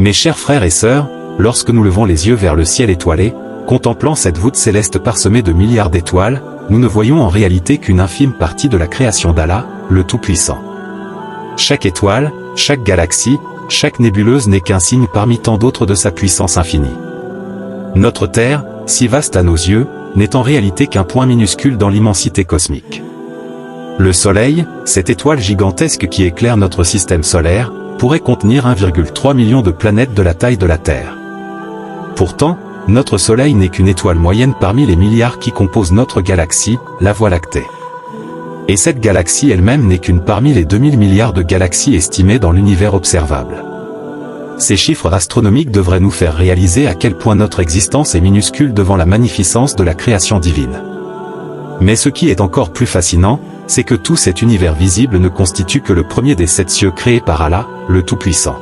Mes chers frères et sœurs, lorsque nous levons les yeux vers le ciel étoilé, contemplant cette voûte céleste parsemée de milliards d'étoiles, nous ne voyons en réalité qu'une infime partie de la création d'Allah, le Tout-Puissant. Chaque étoile, chaque galaxie, chaque nébuleuse n'est qu'un signe parmi tant d'autres de sa puissance infinie. Notre Terre, si vaste à nos yeux, n'est en réalité qu'un point minuscule dans l'immensité cosmique. Le Soleil, cette étoile gigantesque qui éclaire notre système solaire, pourrait contenir 1,3 million de planètes de la taille de la Terre. Pourtant, notre Soleil n'est qu'une étoile moyenne parmi les milliards qui composent notre galaxie, la Voie lactée. Et cette galaxie elle-même n'est qu'une parmi les 2000 milliards de galaxies estimées dans l'univers observable. Ces chiffres astronomiques devraient nous faire réaliser à quel point notre existence est minuscule devant la magnificence de la création divine. Mais ce qui est encore plus fascinant, c'est que tout cet univers visible ne constitue que le premier des 7 cieux créés par Allah, le Tout-Puissant.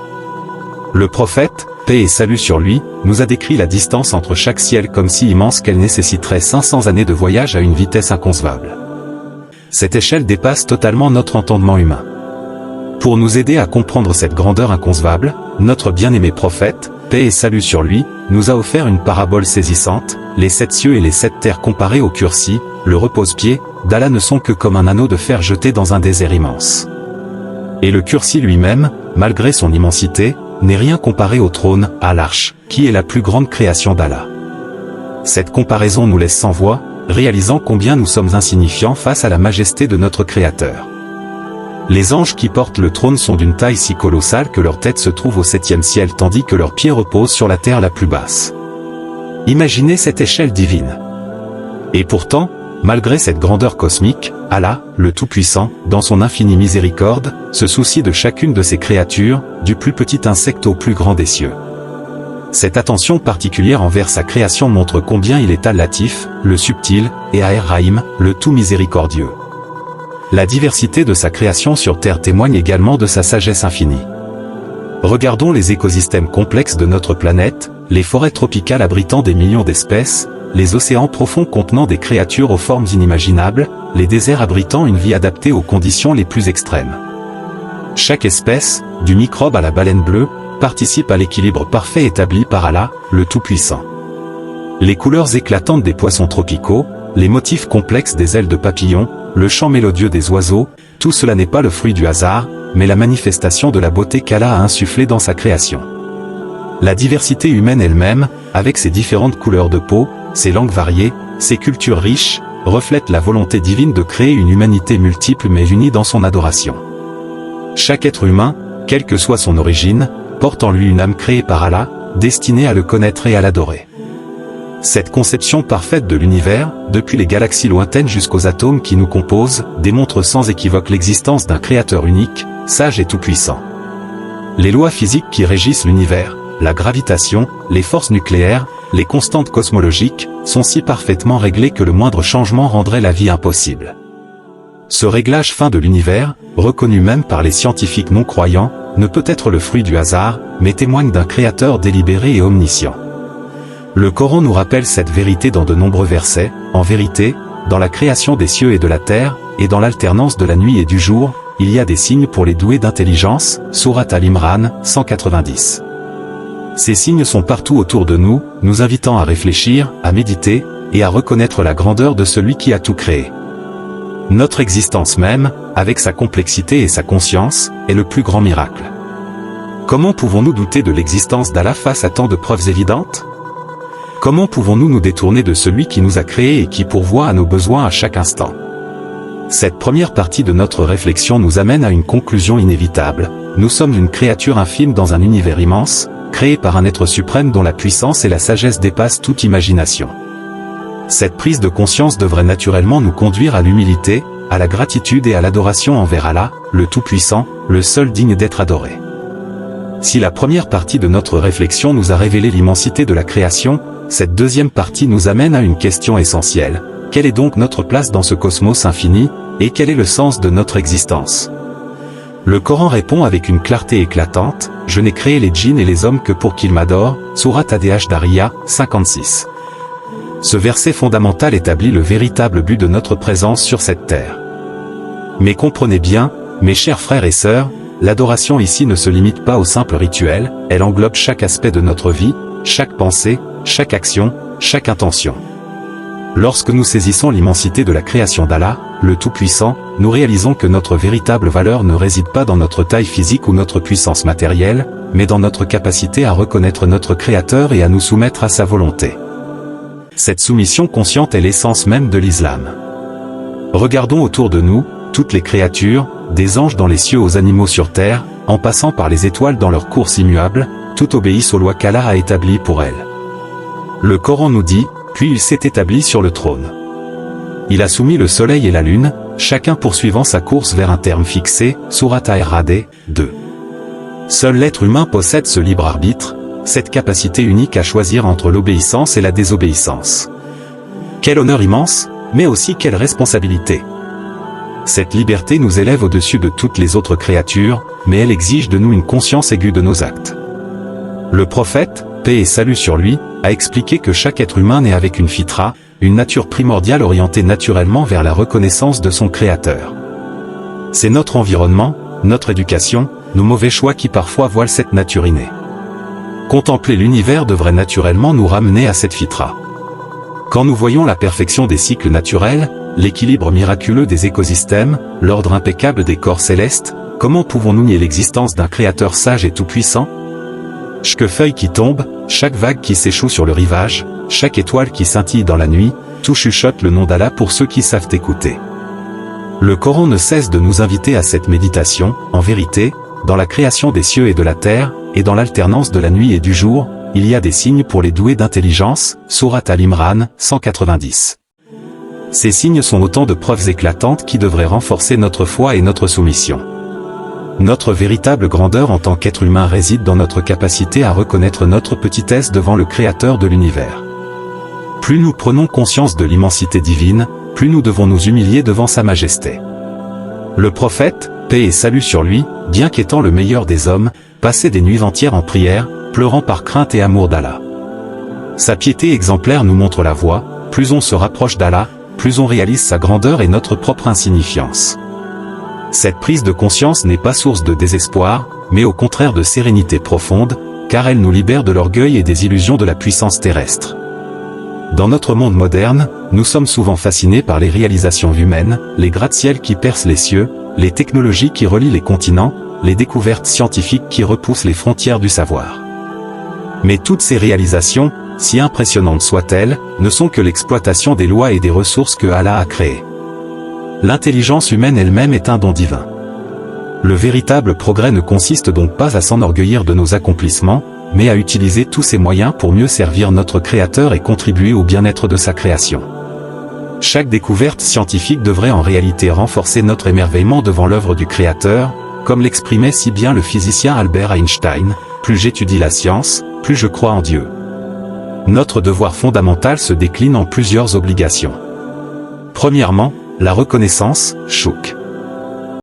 Le prophète, paix et salut sur lui, nous a décrit la distance entre chaque ciel comme si immense qu'elle nécessiterait 500 années de voyage à une vitesse inconcevable. Cette échelle dépasse totalement notre entendement humain. Pour nous aider à comprendre cette grandeur inconcevable, notre bien-aimé prophète, paix et salut sur lui, nous a offert une parabole saisissante. Les 7 cieux et les 7 terres comparés au Kursi, le repose-pied, d'Allah ne sont que comme un anneau de fer jeté dans un désert immense. Et le Kursi lui-même, malgré son immensité, n'est rien comparé au trône, à l'arche, qui est la plus grande création d'Allah. Cette comparaison nous laisse sans voix, réalisant combien nous sommes insignifiants face à la majesté de notre Créateur. Les anges qui portent le trône sont d'une taille si colossale que leur tête se trouve au 7e ciel tandis que leurs pieds reposent sur la terre la plus basse. Imaginez cette échelle divine. Et pourtant, malgré cette grandeur cosmique, Allah, le Tout-Puissant, dans son infinie miséricorde, se soucie de chacune de ses créatures, du plus petit insecte au plus grand des cieux. Cette attention particulière envers sa création montre combien il est Al-Latif, le subtil, et Ar-Rahim, le tout miséricordieux. La diversité de sa création sur Terre témoigne également de sa sagesse infinie. Regardons les écosystèmes complexes de notre planète, les forêts tropicales abritant des millions d'espèces, les océans profonds contenant des créatures aux formes inimaginables, les déserts abritant une vie adaptée aux conditions les plus extrêmes. Chaque espèce, du microbe à la baleine bleue, participe à l'équilibre parfait établi par Allah, le Tout-Puissant. Les couleurs éclatantes des poissons tropicaux, les motifs complexes des ailes de papillons, le chant mélodieux des oiseaux, tout cela n'est pas le fruit du hasard, mais la manifestation de la beauté qu'Allah a insufflée dans sa création. La diversité humaine elle-même, avec ses différentes couleurs de peau, ses langues variées, ses cultures riches, reflète la volonté divine de créer une humanité multiple mais unie dans son adoration. Chaque être humain, quelle que soit son origine, porte en lui une âme créée par Allah, destinée à le connaître et à l'adorer. Cette conception parfaite de l'univers, depuis les galaxies lointaines jusqu'aux atomes qui nous composent, démontre sans équivoque l'existence d'un créateur unique, sage et tout-puissant. Les lois physiques qui régissent l'univers, la gravitation, les forces nucléaires, les constantes cosmologiques, sont si parfaitement réglées que le moindre changement rendrait la vie impossible. Ce réglage fin de l'univers, reconnu même par les scientifiques non-croyants, ne peut être le fruit du hasard, mais témoigne d'un créateur délibéré et omniscient. Le Coran nous rappelle cette vérité dans de nombreux versets. En vérité, dans la création des cieux et de la terre, et dans l'alternance de la nuit et du jour, il y a des signes pour les doués d'intelligence, Sourate Al-Imran, 190. Ces signes sont partout autour de nous, nous invitant à réfléchir, à méditer, et à reconnaître la grandeur de celui qui a tout créé. Notre existence même, avec sa complexité et sa conscience, est le plus grand miracle. Comment pouvons-nous douter de l'existence d'Allah face à tant de preuves évidentes ? Comment pouvons-nous nous détourner de celui qui nous a créés et qui pourvoit à nos besoins à chaque instant ? Cette première partie de notre réflexion nous amène à une conclusion inévitable. Nous sommes une créature infime dans un univers immense, créé par un être suprême dont la puissance et la sagesse dépassent toute imagination. Cette prise de conscience devrait naturellement nous conduire à l'humilité, à la gratitude et à l'adoration envers Allah, le Tout-Puissant, le seul digne d'être adoré. Si la première partie de notre réflexion nous a révélé l'immensité de la création, cette deuxième partie nous amène à une question essentielle. Quelle est donc notre place dans ce cosmos infini, et quel est le sens de notre existence ? Le Coran répond avec une clarté éclatante, « Je n'ai créé les djinns et les hommes que pour qu'ils m'adorent » Sourate Ad-Dariyah, 56. Ce verset fondamental établit le véritable but de notre présence sur cette terre. Mais comprenez bien, mes chers frères et sœurs, l'adoration ici ne se limite pas au simple rituel, elle englobe chaque aspect de notre vie, chaque pensée, chaque action, chaque intention. Lorsque nous saisissons l'immensité de la création d'Allah, le Tout-Puissant, nous réalisons que notre véritable valeur ne réside pas dans notre taille physique ou notre puissance matérielle, mais dans notre capacité à reconnaître notre Créateur et à nous soumettre à sa volonté. Cette soumission consciente est l'essence même de l'islam. Regardons autour de nous, toutes les créatures, des anges dans les cieux aux animaux sur terre, en passant par les étoiles dans leur course immuable, toutes obéissent aux lois qu'Allah a établies pour elles. Le Coran nous dit, puis il s'est établi sur le trône. Il a soumis le soleil et la lune, chacun poursuivant sa course vers un terme fixé, Sourate Ar-Ra'd 2. Seul l'être humain possède ce libre arbitre, cette capacité unique à choisir entre l'obéissance et la désobéissance. Quel honneur immense, mais aussi quelle responsabilité. Cette liberté nous élève au-dessus de toutes les autres créatures, mais elle exige de nous une conscience aiguë de nos actes. Le prophète, paix et salut sur lui, a expliqué que chaque être humain naît avec une fitra, une nature primordiale orientée naturellement vers la reconnaissance de son Créateur. C'est notre environnement, notre éducation, nos mauvais choix qui parfois voilent cette nature innée. Contempler l'univers devrait naturellement nous ramener à cette fitra. Quand nous voyons la perfection des cycles naturels, l'équilibre miraculeux des écosystèmes, l'ordre impeccable des corps célestes, comment pouvons-nous nier l'existence d'un Créateur sage et tout-puissant ? Chaque feuille qui tombe, chaque vague qui s'échoue sur le rivage, chaque étoile qui scintille dans la nuit, tout chuchote le nom d'Allah pour ceux qui savent écouter. Le Coran ne cesse de nous inviter à cette méditation, en vérité, dans la création des cieux et de la terre, et dans l'alternance de la nuit et du jour, il y a des signes pour les doués d'intelligence, Sourate Al-Imran, 190. Ces signes sont autant de preuves éclatantes qui devraient renforcer notre foi et notre soumission. Notre véritable grandeur en tant qu'être humain réside dans notre capacité à reconnaître notre petitesse devant le Créateur de l'univers. Plus nous prenons conscience de l'immensité divine, plus nous devons nous humilier devant sa majesté. Le prophète, paix et salut sur lui, bien qu'étant le meilleur des hommes, passait des nuits entières en prière, pleurant par crainte et amour d'Allah. Sa piété exemplaire nous montre la voie, plus on se rapproche d'Allah, plus on réalise sa grandeur et notre propre insignifiance. Cette prise de conscience n'est pas source de désespoir, mais au contraire de sérénité profonde, car elle nous libère de l'orgueil et des illusions de la puissance terrestre. Dans notre monde moderne, nous sommes souvent fascinés par les réalisations humaines, les gratte-ciels qui percent les cieux, les technologies qui relient les continents, les découvertes scientifiques qui repoussent les frontières du savoir. Mais toutes ces réalisations, si impressionnantes soient-elles, ne sont que l'exploitation des lois et des ressources que Allah a créées. L'intelligence humaine elle-même est un don divin. Le véritable progrès ne consiste donc pas à s'enorgueillir de nos accomplissements, mais à utiliser tous ces moyens pour mieux servir notre Créateur et contribuer au bien-être de sa création. Chaque découverte scientifique devrait en réalité renforcer notre émerveillement devant l'œuvre du Créateur, comme l'exprimait si bien le physicien Albert Einstein, « Plus j'étudie la science, plus je crois en Dieu ». Notre devoir fondamental se décline en plusieurs obligations. Premièrement, la reconnaissance, chouk.